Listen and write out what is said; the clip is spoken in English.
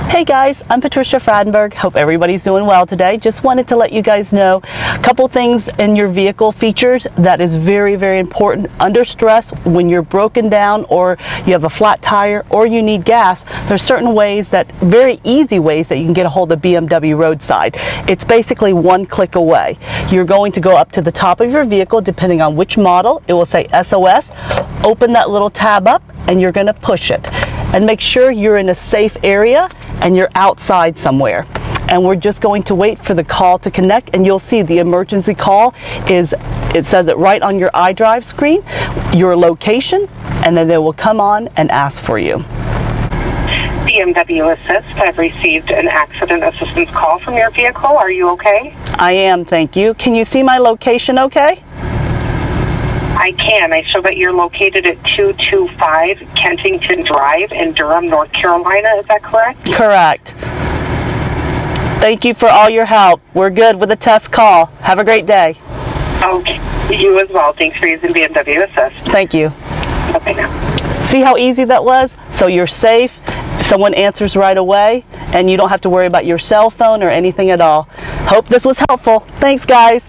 Hey guys, I'm Patricia Fradenberg. Hope everybody's doing well today. Just wanted to let you guys know a couple things in your vehicle features that is very, very important under stress when you're broken down or you have a flat tire or you need gas. There's certain ways very easy ways that you can get a hold of BMW Roadside. It's basically one click away. You're going to go up to the top of your vehicle, depending on which model. It will say SOS. Open that little tab up and you're going to push it. And make sure you're in a safe area and you're outside somewhere. And we're just going to wait for the call to connect, and you'll see the emergency call it says it right on your iDrive screen, your location, and then they will come on and ask for you. BMW Assist, I've received an accident assistance call from your vehicle. Are you okay? I am, thank you. Can you see my location okay? I can. I show that you're located at 225 Kentington Drive in Durham, North Carolina. Is that correct? Correct. Thank you for all your help. We're good with the test call. Have a great day. Okay. You as well. Thanks for using BMW Assist. Thank you. Okay now. See how easy that was? So you're safe, someone answers right away, and you don't have to worry about your cell phone or anything at all. Hope this was helpful. Thanks, guys.